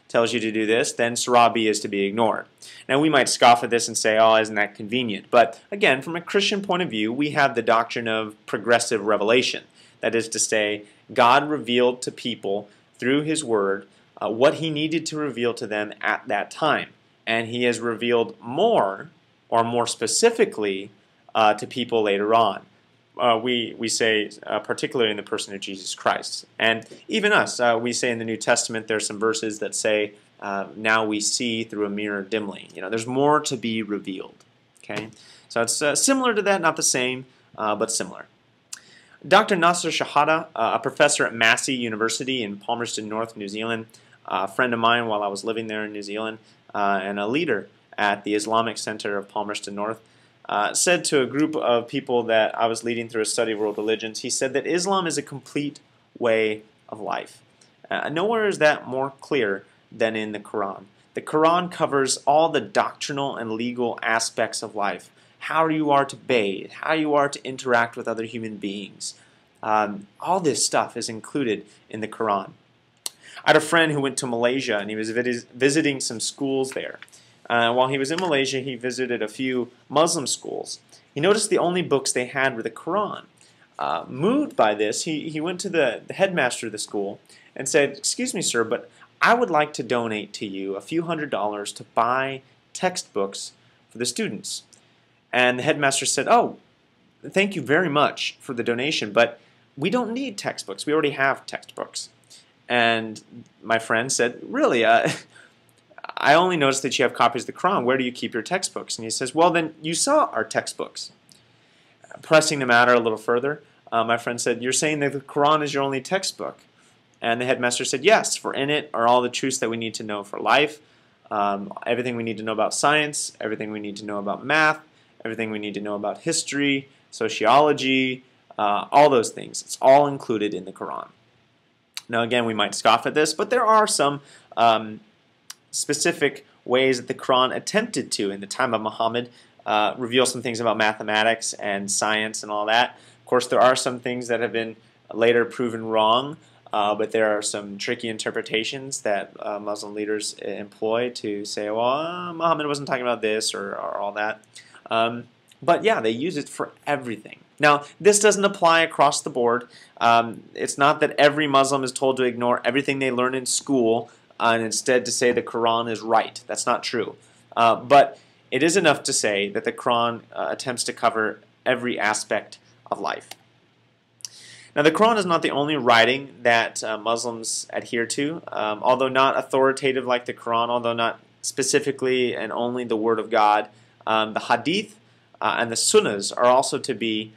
tells you to do this, then Surah B is to be ignored. Now we might scoff at this and say, oh, isn't that convenient? But again, from a Christian point of view, we have the doctrine of progressive revelation. That is to say, God revealed to people through His Word what He needed to reveal to them at that time. And He has revealed more, or more specifically, to people later on. We say, particularly in the person of Jesus Christ. And even us, we say in the New Testament there's some verses that say, now we see through a mirror dimly. There's more to be revealed. Okay, so it's similar to that, not the same, but similar. Dr. Nasser Shahada, a professor at Massey University in Palmerston North, New Zealand, a friend of mine while I was living there in New Zealand, and a leader at the Islamic Center of Palmerston North, said to a group of people that I was leading through a study of world religions, he said that Islam is a complete way of life. Nowhere is that more clear than in the Quran. The Quran covers all the doctrinal and legal aspects of life. How you are to bathe, how you are to interact with other human beings. All this stuff is included in the Quran. I had a friend who went to Malaysia and he was visiting some schools there. While he was in Malaysia, he visited a few Muslim schools. He noticed the only books they had were the Quran. Moved by this, he went to the headmaster of the school and said, "Excuse me, sir, but I would like to donate to you a few $100s to buy textbooks for the students." And the headmaster said, "Oh, thank you very much for the donation, but we don't need textbooks. We already have textbooks." And my friend said, "Really? I only noticed that you have copies of the Quran. Where do you keep your textbooks?" And he says, "Well, then you saw our textbooks." Pressing the matter a little further, my friend said, "You're saying that the Quran is your only textbook?" And the headmaster said, "Yes, for in it are all the truths that we need to know for life, everything we need to know about science, everything we need to know about math, everything we need to know about history, sociology, all those things. It's all included in the Quran." Now again, we might scoff at this, but there are some specific ways that the Quran attempted to, in the time of Muhammad, reveal some things about mathematics and science and all that. Of course, there are some things that have been later proven wrong, but there are some tricky interpretations that Muslim leaders employ to say, well, Muhammad wasn't talking about this or all that. But yeah, they use it for everything. Now, this doesn't apply across the board. It's not that every Muslim is told to ignore everything they learn in school and instead to say the Quran is right. That's not true. But it is enough to say that the Quran attempts to cover every aspect of life. Now, the Quran is not the only writing that Muslims adhere to. Although not authoritative like the Quran, although not specifically and only the Word of God, the Hadith and the Sunnahs are also to be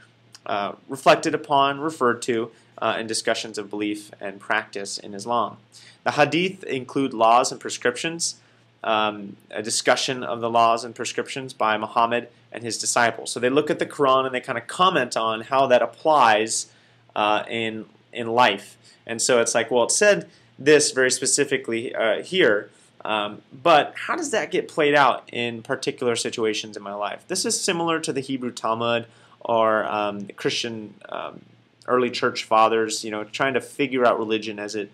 reflected upon, referred to in discussions of belief and practice in Islam. The Hadith include laws and prescriptions, a discussion of the laws and prescriptions by Muhammad and his disciples. So they look at the Quran and they kind of comment on how that applies in life. And so it's like, well, it said this very specifically here, but how does that get played out in particular situations in my life? This is similar to the Hebrew Talmud or the Christian early church fathers, trying to figure out religion as it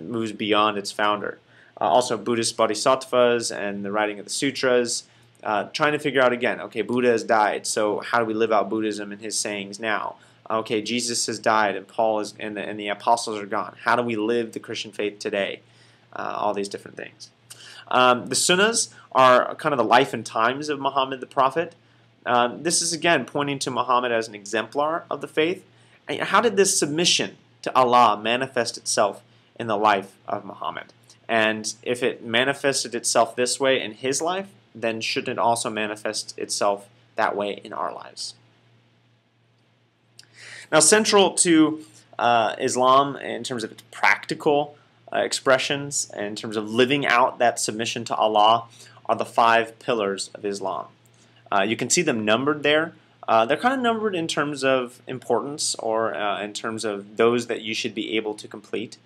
moves beyond its founder. Also Buddhist bodhisattvas and the writing of the sutras, trying to figure out again, okay, Buddha has died, so how do we live out Buddhism and his sayings now? Okay, Jesus has died and Paul is and the apostles are gone. How do we live the Christian faith today? All these different things. The Sunnahs are kind of the life and times of Muhammad the Prophet. This is again pointing to Muhammad as an exemplar of the faith. And how did this submission to Allah manifest itself in the life of Muhammad? And if it manifested itself this way in his life, then shouldn't it also manifest itself that way in our lives? Now, central to Islam in terms of its practical expressions and in terms of living out that submission to Allah are the 5 pillars of Islam. You can see them numbered there. They're kind of numbered in terms of importance or in terms of those that you should be able to complete.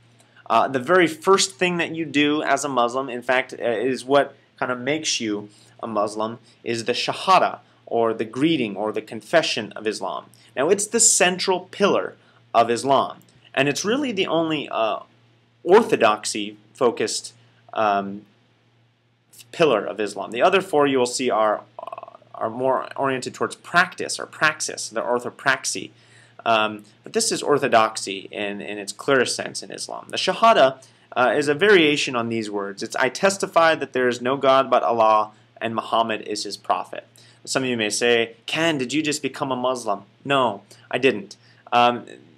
The very first thing that you do as a Muslim, in fact, is what kind of makes you a Muslim, is the Shahada, or the greeting, or the confession of Islam. Now, it's the central pillar of Islam, and it's really the only orthodoxy-focused um, pillar of Islam. The other four you will see are more oriented towards practice or praxis, the orthopraxy. But this is orthodoxy in its clearest sense in Islam. The Shahada is a variation on these words. It's I testify that there is no God but Allah and Muhammad is his prophet. Some of you may say, Ken, did you just become a Muslim? No, I didn't.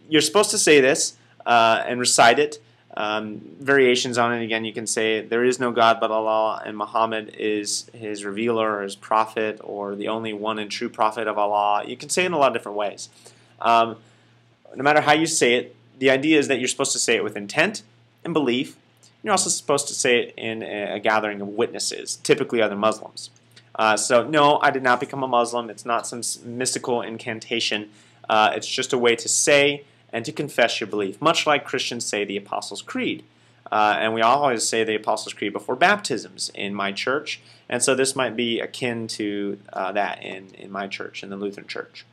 You're supposed to say this and recite it. Variations on it, again, you can say there is no God but Allah and Muhammad is his revealer or his prophet or the only one and true prophet of Allah. You can say it in a lot of different ways. No matter how you say it, the idea is that you're supposed to say it with intent and belief. You're also supposed to say it in a gathering of witnesses, typically other Muslims. So no, I did not become a Muslim. It's not some mystical incantation. It's just a way to say and to confess your belief, much like Christians say the Apostles' Creed. And we always say the Apostles' Creed before baptisms in my church, and so this might be akin to that in my church, in the Lutheran Church.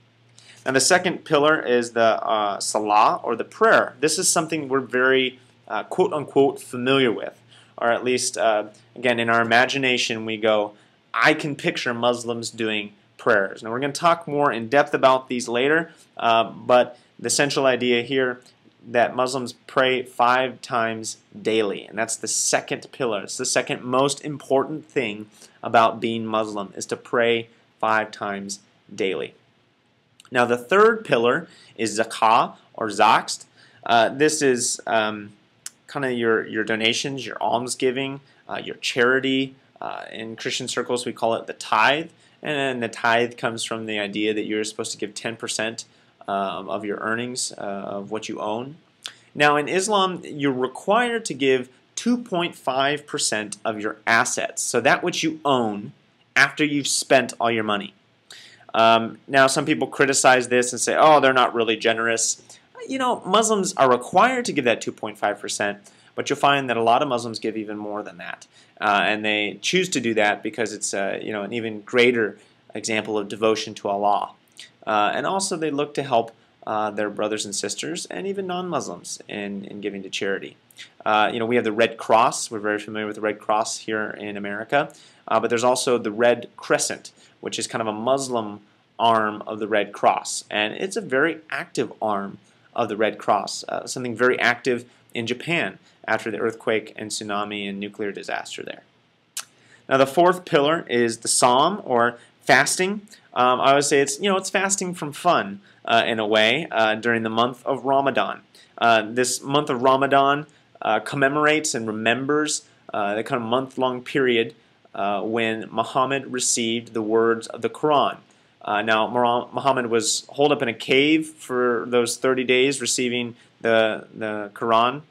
Now the second pillar is the salah, or the prayer. This is something we're very quote-unquote familiar with, or at least, again, in our imagination we go, I can picture Muslims doing prayers. Now we're going to talk more in depth about these later, but the central idea here that Muslims pray 5 times daily, and that's the second pillar. It's the second most important thing about being Muslim, is to pray 5 times daily. Now the third pillar is zakah, or zakst. This is kind of your donations, your almsgiving, your charity. In Christian circles we call it the tithe, and the tithe comes from the idea that you're supposed to give 10% of your earnings of what you own. Now in Islam you're required to give 2.5% of your assets, so that which you own after you've spent all your money. Now some people criticize this and say, oh, they're not really generous. You know, Muslims are required to give that 2.5%, but you'll find that a lot of Muslims give even more than that. And they choose to do that because it's an even greater example of devotion to Allah. And also they look to help their brothers and sisters and even non-Muslims in giving to charity. We have the Red Cross. We're very familiar with the Red Cross here in America. But there's also the Red Crescent, which is kind of a Muslim arm of the Red Cross. And it's a very active arm of the Red Cross, something very active in Japan after the earthquake and tsunami and nuclear disaster there. Now the fourth pillar is the Psalm, or fasting. I would say it's fasting from fun in a way during the month of Ramadan. This month of Ramadan commemorates and remembers the kind of month-long period when Muhammad received the words of the Quran. Now Muhammad was holed up in a cave for those 30 days receiving the Quran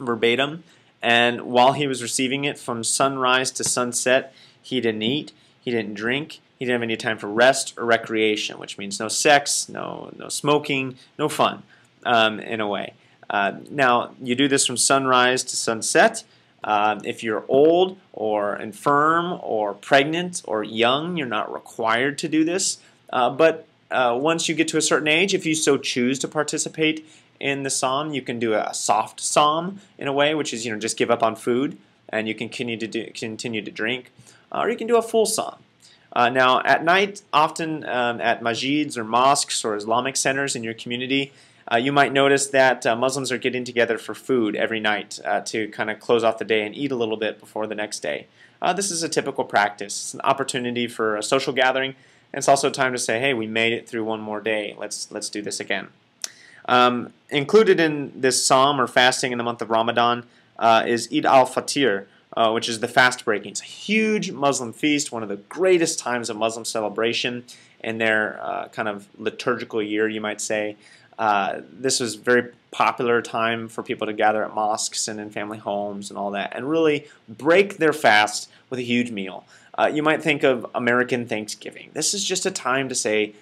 verbatim, and while he was receiving it from sunrise to sunset, he didn't eat, he didn't drink, he didn't have any time for rest or recreation, which means no sex, no smoking, no fun, in a way. Now, you do this from sunrise to sunset. If you're old or infirm or pregnant or young, you're not required to do this. But once you get to a certain age, if you so choose to participate in the psalm, you can do a soft psalm in a way, which is just give up on food and you can continue to drink, or you can do a full psalm. Now at night, often at masjids or mosques or Islamic centers in your community, you might notice that Muslims are getting together for food every night to kind of close off the day and eat a little bit before the next day. This is a typical practice. It's an opportunity for a social gathering, and it's also time to say, hey, we made it through one more day. Let's do this again. Included in this psalm or fasting in the month of Ramadan is Eid al-Fitr, which is the fast breaking. It's a huge Muslim feast, one of the greatest times of Muslim celebration in their kind of liturgical year, you might say. This was a very popular time for people to gather at mosques and in family homes and all that, and really break their fast with a huge meal. You might think of American Thanksgiving. This is just a time to say,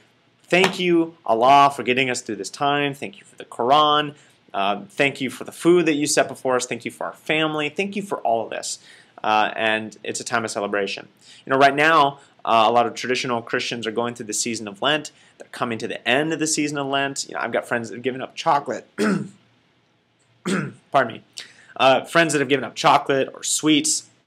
thank you, Allah, for getting us through this time. Thank you for the Quran. Thank you for the food that you set before us. Thank you for our family. Thank you for all of this. And it's a time of celebration. Right now, a lot of traditional Christians are going through the season of Lent. They're coming to the end of the season of Lent. I've got friends that have given up chocolate. Pardon me. friends that have given up chocolate or sweets,